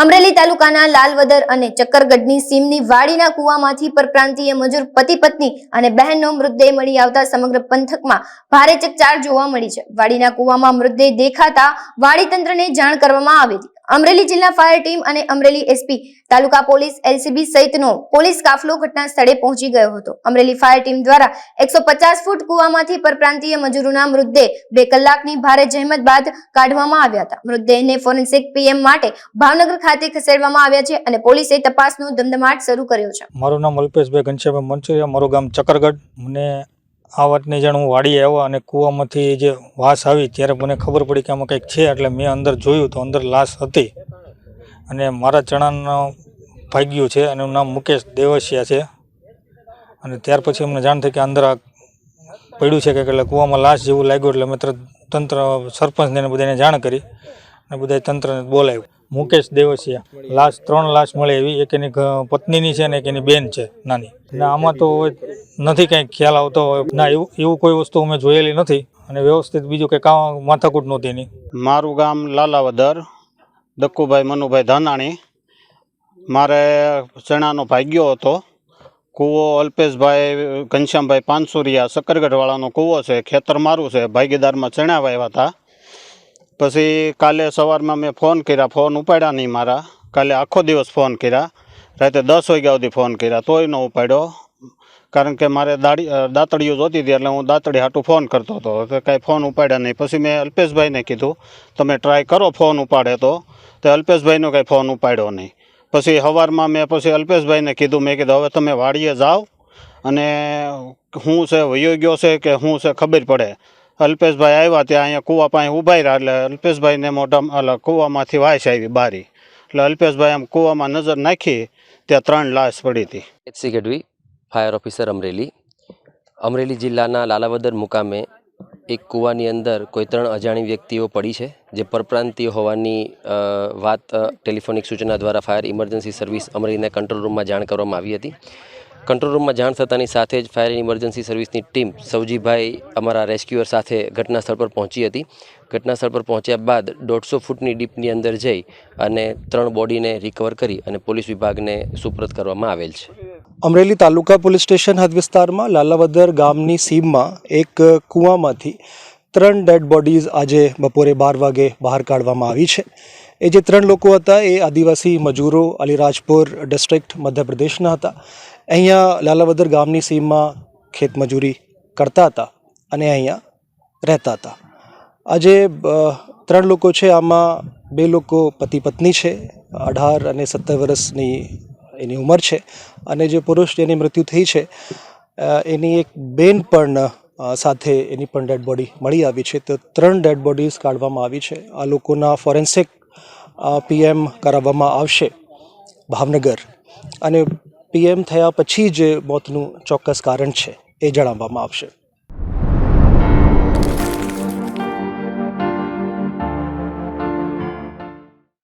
અમરેલી તાલુકાના લાલવદર અને ચક્કરગઢની સીમની વાડીના કુવામાંથી પરપ્રાંતીય મજૂર પતિ પત્ની અને બહેનનો મૃતદેહ મળી આવતા સમગ્ર પંથકમાં ભારે ચકચાર જોવા મળી છે। વાડીના કુવામાં મૃતદેહ દેખાતા વાડી તંત્રને જાણ કરવામાં આવી હતી। અમરેલી જિલ્લા ફાયર ટીમ અને અમરેલી એસપી, તાલુકા પોલીસ, એલસીબી સહિતનો પોલીસ કાફલો ઘટના સ્થળે પહોંચી ગયો હતો। અમરેલી ફાયર ટીમ દ્વારા 150 ફૂટ કુવામાંથી પરપ્રાંતીય મજૂરોના મૃતદેહ 2 કલાકની ભારે જહેમત બાદ કાઢવામાં આવ્યા હતા। મૃતદેહને ફોરેન્સિક પીએમ માટે ભાવનગર ખાતે ખસેડવામાં આવ્યા છે અને પોલીસે તપાસનો ધમધમાટ શરૂ કર્યો છે। મારું નામ અલ્પેશભાઈ ઘનશ્યામભાઈ મંચુરિયા, મારું ગામ ચક્કરગઢ। મને આ વાતની જાણ હું વાડીએ આવ્યા અને કૂવામાંથી જે વાસ આવી ત્યારે મને ખબર પડી કે આમાં કંઈક છે, એટલે મેં અંદર જોયું તો અંદર લાશ હતી અને મારા ચણાનો ભાગ્યું છે અને એનું નામ મુકેશ દેવસિયા છે। અને ત્યાર પછી અમને જાણ થઈ કે અંદર આ પડ્યું છે કે એટલે કૂવામાં લાશ જેવું લાગ્યું, એટલે મેં તંત્ર સરપંચને બધાને જાણ કરી અને બધા તંત્રને બોલાવ્યું। મુકેશ દેવસિયા, લાશ 3 લાશ મળે એવી, એક એની પત્નીની છે ને એક એની બેન છે નાની। અને આમાં તો નથી કંઈ ખ્યાલ આવતો ના, એવું કોઈ વસ્તુ અમે જોયેલી નથી અને વ્યવસ્થિત બીજું કંઈ માથાકૂટ નહોતી એની। મારું ગામ લાલાવદર, દક્કુભાઈ મનુભાઈ ધાનાણી। મારે ચણાનો ભાગ્યો હતો। કૂવો અલ્પેશભાઈ ઘનશ્યામભાઈ પાનસુરિયા સક્કરગઢવાળાનો કૂવો છે, ખેતર મારું છે, ભાગીદારમાં ચણા વાવ્યા હતા। પછી કાલે સવારમાં મેં ફોન કર્યા, ફોન ઉપાડ્યા નહીં મારા। કાલે આખો દિવસ ફોન કર્યા, રાતે 10 વાગ્યા સુધી ફોન કર્યા તોય ન ઉપાડ્યો, કારણ કે મારે દાતડીઓ જોતી હતી એટલે હું દાતડી હાટું ફોન કરતો હતો, તો કાંઈ ફોન ઉપાડ્યા નહીં। પછી મેં અલ્પેશભાઈને કીધું તમે ટ્રાય કરો ફોન ઉપાડે તો અલ્પેશભાઈનો કાંઈ ફોન ઉપાડ્યો નહીં। પછી સવારમાં મેં અલ્પેશભાઈને કીધું, મેં કીધું હવે તમે વાડીએ જાઓ અને શું છે વયો ગયો છે કે શું છે ખબર પડે। અલ્પેશભાઈ આવ્યા ત્યાં અહીંયા કૂવા પાસે ઊભા રહ્યા, એટલે અલ્પેશભાઈને મોઢા કૂવામાંથી વાસ આવી બારી, એટલે અલ્પેશભાઈ આમ કૂવામાં નજર નાખી ત્યાં 3 લાશ પડી હતી। HC Gadhvi, fire officer Amreli. Amreli જિલ્લાના લાલાવદર મુકામે એક કૂવાની અંદર કોઈ 3 અજાણી વ્યક્તિઓ પડી છે, જે પરપ્રાંતીય હોવાની વાત ટેલિફોનિક સૂચના દ્વારા ફાયર ઇમરજન્સી સર્વિસ અમરેલીના કંટ્રોલ રૂમમાં જાણ કરવામાં આવી હતી। કંટ્રોલ રૂમમાં જાણ થતાની સાથે જ ફાયર ઇમરજન્સી સર્વિસની ટીમ સૌજીભાઈ અમારા રેસ્ક્યુઅર સાથે ઘટના સ્થળ પર પહોંચી હતી। ઘટના સ્થળ પર પહોંચ્યા બાદ 150 ફૂટની ડીપની અંદર જઈ અને 3 બોડીને રિકવર કરી અને પોલીસ વિભાગને સુપરત કરવામાં આવેલ છે। અમરેલી તાલુકા પોલીસ સ્ટેશન હદ વિસ્તારમાં લાલાવદર ગામની સીમમાં એક કૂવામાંથી 3 ડેડ બોડીઝ આજે બપોરે 12 વાગે બહાર કાઢવામાં આવી છે। એ જે 3 લોકો હતા એ આદિવાસી મજૂરો અલીરાજપુર ડિસ્ટ્રિક્ટ મધ્યપ્રદેશના હતા। અહીંયા લાલાવદર ગામની સીમમાં ખેતમજૂરી કરતા હતા અને અહીંયા રહેતા હતા। આજે 3 લોકો છે, આમાં 2 લોકો પતિ પત્ની છે, 18 અને 17 વર્ષની એની ઉંમર છે, અને જે પુરુષ જેની મૃત્યુ થઈ છે એની એક બેન પણ સાથે એની પણ ડેડ બોડી મળી આવી છે। તો 3 ડેડ બોડીઝ કાઢવામાં આવી છે। આ લોકોના ફોરેન્સિક પીએમ કરાવવામાં આવશે ભાવનગર, અને પીએમ થયા પછી જે મોતનું ચોક્કસ કારણ છે એ જણાવવામાં આવશે।